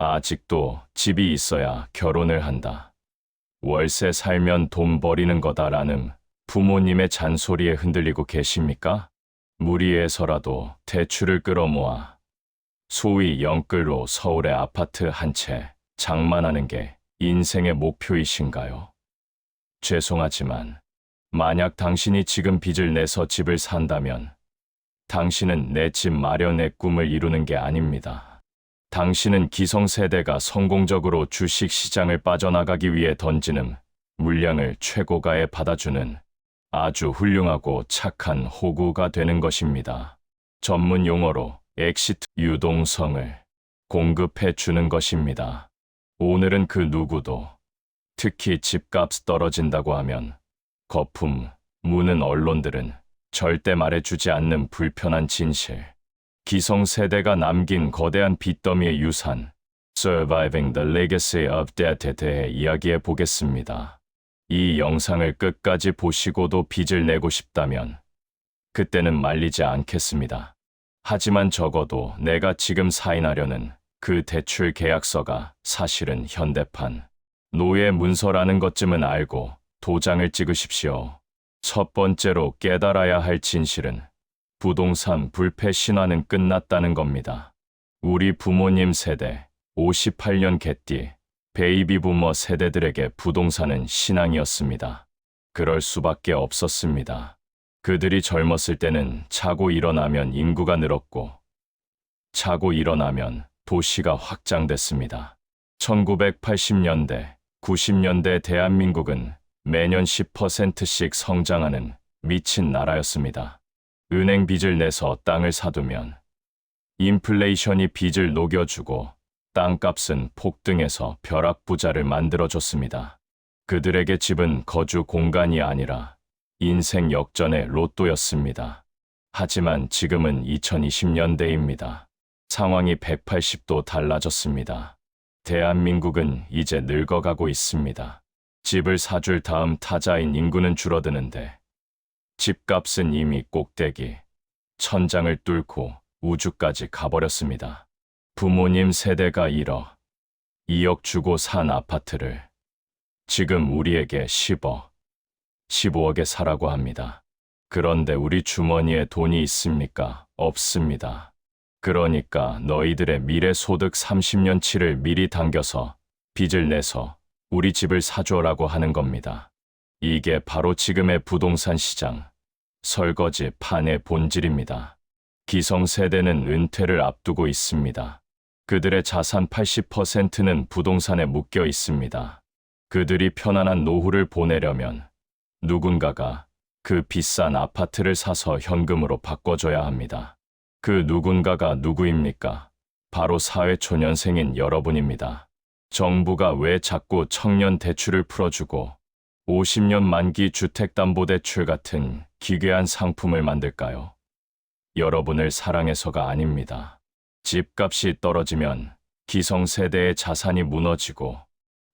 아직도 집이 있어야 결혼을 한다. 월세 살면 돈 버리는 거다라는 부모님의 잔소리에 흔들리고 계십니까? 무리해서라도 대출을 끌어모아 소위 영끌로 서울의 아파트 한 채 장만하는 게 인생의 목표이신가요? 죄송하지만 만약 당신이 지금 빚을 내서 집을 산다면 당신은 내 집 마련의 꿈을 이루는 게 아닙니다. 당신은 기성세대가 성공적으로 주식시장을 빠져나가기 위해 던지는 물량을 최고가에 받아주는 아주 훌륭하고 착한 호구가 되는 것입니다. 전문 용어로 엑시트 유동성을 공급해 주는 것입니다. 오늘은 그 누구도 특히 집값 떨어진다고 하면 거품 무는 언론들은 절대 말해주지 않는 불편한 진실, 기성세대가 남긴 거대한 빚더미의 유산, Surviving the Legacy of Debt에 대해 이야기해 보겠습니다. 이 영상을 끝까지 보시고도 빚을 내고 싶다면 그때는 말리지 않겠습니다. 하지만 적어도 내가 지금 사인하려는 그 대출 계약서가 사실은 현대판 노예 문서라는 것쯤은 알고 도장을 찍으십시오. 첫 번째로 깨달아야 할 진실은 부동산 불패 신화는 끝났다는 겁니다. 우리 부모님 세대, 58년 개띠, 베이비 부머 세대들에게 부동산은 신앙이었습니다. 그럴 수밖에 없었습니다. 그들이 젊었을 때는 자고 일어나면 인구가 늘었고, 자고 일어나면 도시가 확장됐습니다. 1980년대, 90년대 대한민국은 매년 10%씩 성장하는 미친 나라였습니다. 은행 빚을 내서 땅을 사두면 인플레이션이 빚을 녹여주고 땅값은 폭등해서 벼락부자를 만들어줬습니다. 그들에게 집은 거주 공간이 아니라 인생 역전의 로또였습니다. 하지만 지금은 2020년대입니다. 상황이 180도 달라졌습니다. 대한민국은 이제 늙어가고 있습니다. 집을 사줄 다음 타자인 인구는 줄어드는데 집값은 이미 꼭대기, 천장을 뚫고 우주까지 가버렸습니다. 부모님 세대가 1억, 2억 주고 산 아파트를 지금 우리에게 10억, 15억에 사라고 합니다. 그런데 우리 주머니에 돈이 있습니까? 없습니다. 그러니까 너희들의 미래 소득 30년치를 미리 당겨서 빚을 내서 우리 집을 사줘라고 하는 겁니다. 이게 바로 지금의 부동산 시장, 설거지 판의 본질입니다. 기성세대는 은퇴를 앞두고 있습니다. 그들의 자산 80%는 부동산에 묶여 있습니다. 그들이 편안한 노후를 보내려면 누군가가 그 비싼 아파트를 사서 현금으로 바꿔줘야 합니다. 그 누군가가 누구입니까? 바로 사회초년생인 여러분입니다. 정부가 왜 자꾸 청년 대출을 풀어주고 50년 만기 주택담보대출 같은 기괴한 상품을 만들까요? 여러분을 사랑해서가 아닙니다. 집값이 떨어지면 기성세대의 자산이 무너지고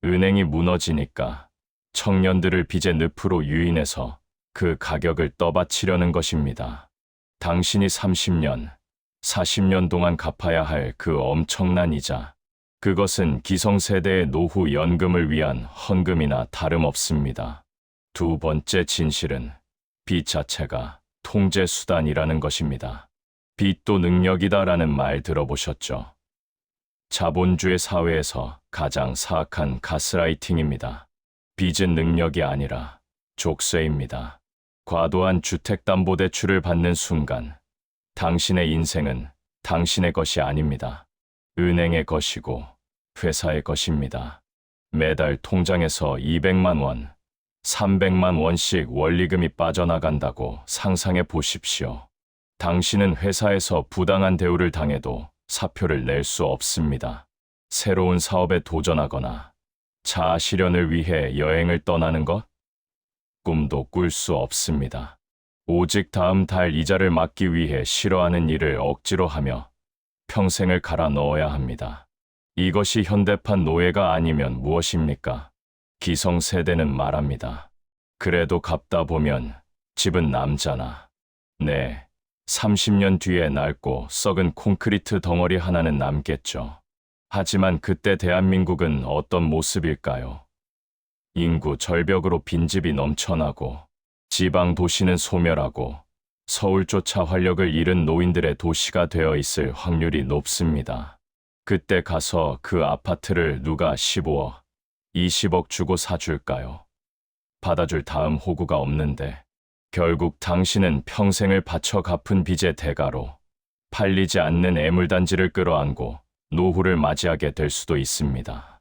은행이 무너지니까 청년들을 빚의 늪으로 유인해서 그 가격을 떠받치려는 것입니다. 당신이 30년, 40년 동안 갚아야 할 그 엄청난 이자, 그것은 기성세대의 노후 연금을 위한 헌금이나 다름없습니다. 두 번째 진실은 빚 자체가 통제 수단이라는 것입니다. 빚도 능력이다라는 말 들어보셨죠? 자본주의 사회에서 가장 사악한 가스라이팅입니다. 빚은 능력이 아니라 족쇄입니다. 과도한 주택담보대출을 받는 순간 당신의 인생은 당신의 것이 아닙니다. 은행의 것이고 회사의 것입니다. 매달 통장에서 200만 원, 300만 원씩 원리금이 빠져나간다고 상상해 보십시오. 당신은 회사에서 부당한 대우를 당해도 사표를 낼 수 없습니다. 새로운 사업에 도전하거나 자아 실현을 위해 여행을 떠나는 것? 꿈도 꿀 수 없습니다. 오직 다음 달 이자를 막기 위해 싫어하는 일을 억지로 하며 평생을 갈아 넣어야 합니다. 이것이 현대판 노예가 아니면 무엇입니까? 기성세대는 말합니다. 그래도 갚다 보면 집은 남잖아. 네, 30년 뒤에 낡고 썩은 콘크리트 덩어리 하나는 남겠죠. 하지만 그때 대한민국은 어떤 모습일까요? 인구 절벽으로 빈집이 넘쳐나고 지방 도시는 소멸하고 서울조차 활력을 잃은 노인들의 도시가 되어 있을 확률이 높습니다. 그때 가서 그 아파트를 누가 15억, 20억 주고 사줄까요? 받아줄 다음 호구가 없는데 결국 당신은 평생을 바쳐 갚은 빚의 대가로 팔리지 않는 애물단지를 끌어안고 노후를 맞이하게 될 수도 있습니다.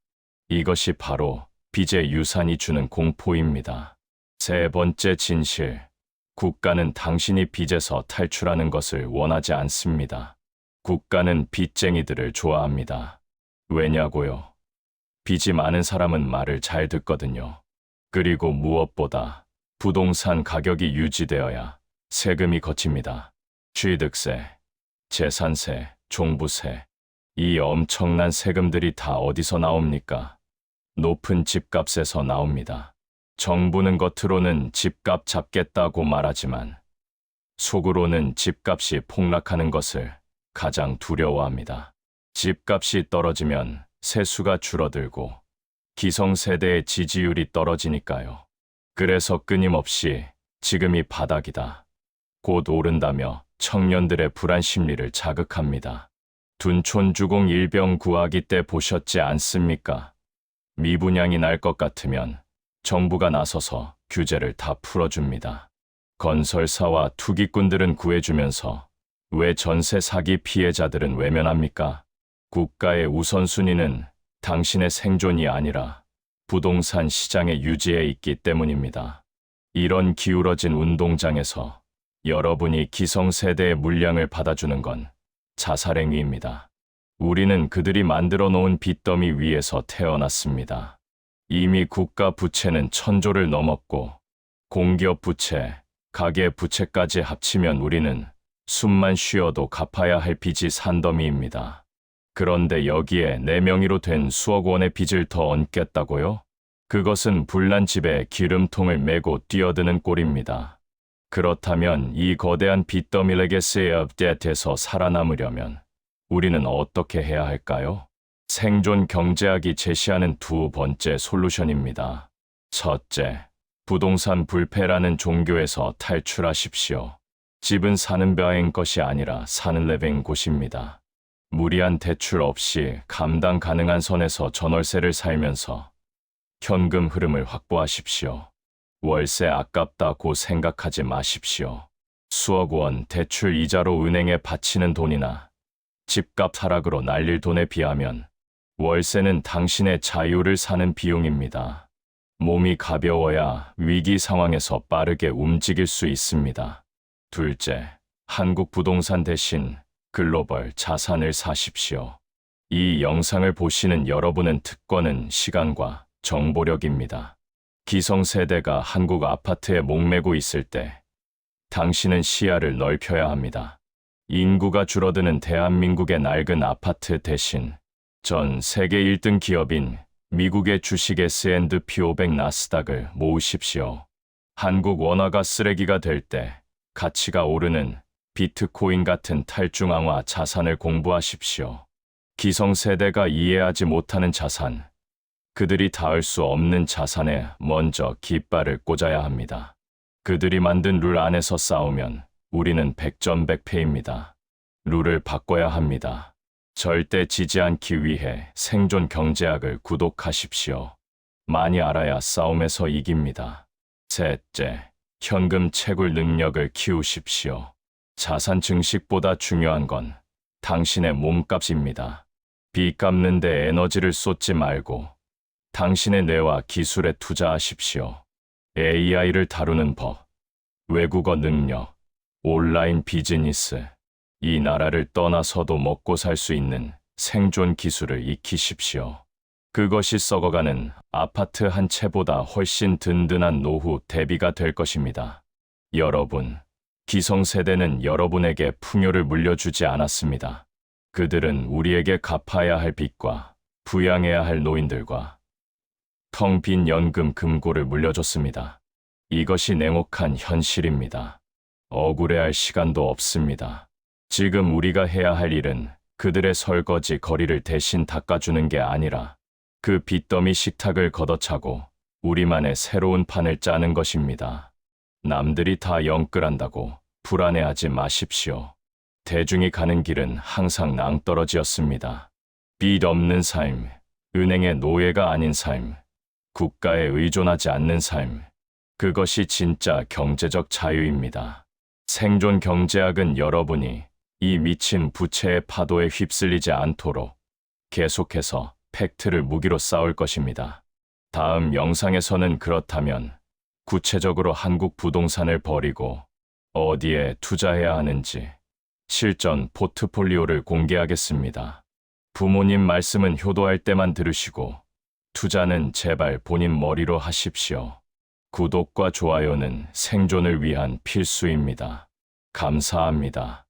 이것이 바로 빚의 유산이 주는 공포입니다. 세 번째 진실. 국가는 당신이 빚에서 탈출하는 것을 원하지 않습니다. 국가는 빚쟁이들을 좋아합니다. 왜냐고요? 빚이 많은 사람은 말을 잘 듣거든요. 그리고 무엇보다 부동산 가격이 유지되어야 세금이 거칩니다. 취득세, 재산세, 종부세. 이 엄청난 세금들이 다 어디서 나옵니까? 높은 집값에서 나옵니다. 정부는 겉으로는 집값 잡겠다고 말하지만 속으로는 집값이 폭락하는 것을 가장 두려워합니다. 집값이 떨어지면 세수가 줄어들고 기성세대의 지지율이 떨어지니까요. 그래서 끊임없이 지금이 바닥이다, 곧 오른다며 청년들의 불안 심리를 자극합니다. 둔촌주공 일병구하기 때 보셨지 않습니까? 미분양이 날 것 같으면 정부가 나서서 규제를 다 풀어줍니다. 건설사와 투기꾼들은 구해주면서 왜 전세 사기 피해자들은 외면합니까? 국가의 우선순위는 당신의 생존이 아니라 부동산 시장의 유지에 있기 때문입니다. 이런 기울어진 운동장에서 여러분이 기성세대의 물량을 받아주는 건 자살행위입니다. 우리는 그들이 만들어 놓은 빚더미 위에서 태어났습니다. 이미 국가 부채는 1,000조를 넘었고 공기업 부채, 가계 부채까지 합치면 우리는 숨만 쉬어도 갚아야 할 빚이 산더미입니다. 그런데 여기에 내 명의로 된 수억 원의 빚을 더 얹겠다고요? 그것은 불난 집에 기름통을 메고 뛰어드는 꼴입니다. 그렇다면 이 거대한 빚더미 레게시 업데이트에서 살아남으려면 우리는 어떻게 해야 할까요? 생존 경제학이 제시하는 두 번째 솔루션입니다. 첫째, 부동산 불패라는 종교에서 탈출하십시오. 집은 사는 벼인 것이 아니라 사는 레벨인 곳입니다. 무리한 대출 없이 감당 가능한 선에서 전월세를 살면서 현금 흐름을 확보하십시오. 월세 아깝다고 생각하지 마십시오. 수억 원 대출 이자로 은행에 바치는 돈이나 집값 하락으로 날릴 돈에 비하면 월세는 당신의 자유를 사는 비용입니다. 몸이 가벼워야 위기 상황에서 빠르게 움직일 수 있습니다. 둘째, 한국 부동산 대신 글로벌 자산을 사십시오. 이 영상을 보시는 여러분은 특권은 시간과 정보력입니다. 기성세대가 한국 아파트에 목매고 있을 때 당신은 시야를 넓혀야 합니다. 인구가 줄어드는 대한민국의 낡은 아파트 대신 전 세계 1등 기업인 미국의 주식 S&P 500 나스닥을 모으십시오. 한국 원화가 쓰레기가 될 때 가치가 오르는 비트코인 같은 탈중앙화 자산을 공부하십시오. 기성세대가 이해하지 못하는 자산, 그들이 닿을 수 없는 자산에 먼저 깃발을 꽂아야 합니다. 그들이 만든 룰 안에서 싸우면 우리는 백전백패입니다. 룰을 바꿔야 합니다. 절대 지지 않기 위해 생존 경제학을 구독하십시오. 많이 알아야 싸움에서 이깁니다. 셋째, 현금 채굴 능력을 키우십시오. 자산 증식보다 중요한 건 당신의 몸값입니다. 빚 갚는 데 에너지를 쏟지 말고 당신의 뇌와 기술에 투자하십시오. AI를 다루는 법, 외국어 능력, 온라인 비즈니스, 이 나라를 떠나서도 먹고 살 수 있는 생존 기술을 익히십시오. 그것이 썩어가는 아파트 한 채보다 훨씬 든든한 노후 대비가 될 것입니다. 여러분, 기성세대는 여러분에게 풍요를 물려주지 않았습니다. 그들은 우리에게 갚아야 할 빚과 부양해야 할 노인들과 텅 빈 연금 금고를 물려줬습니다. 이것이 냉혹한 현실입니다. 억울해할 시간도 없습니다. 지금 우리가 해야 할 일은 그들의 설거지 거리를 대신 닦아주는 게 아니라 그 빚더미 식탁을 걷어차고 우리만의 새로운 판을 짜는 것입니다. 남들이 다 영끌한다고 불안해하지 마십시오. 대중이 가는 길은 항상 낭떠러지였습니다. 빚 없는 삶, 은행의 노예가 아닌 삶, 국가에 의존하지 않는 삶. 그것이 진짜 경제적 자유입니다. 생존 경제학은 여러분이 이 미친 부채의 파도에 휩쓸리지 않도록 계속해서 팩트를 무기로 싸울 것입니다. 다음 영상에서는 그렇다면 구체적으로 한국 부동산을 버리고 어디에 투자해야 하는지 실전 포트폴리오를 공개하겠습니다. 부모님 말씀은 효도할 때만 들으시고 투자는 제발 본인 머리로 하십시오. 구독과 좋아요는 생존을 위한 필수입니다. 감사합니다.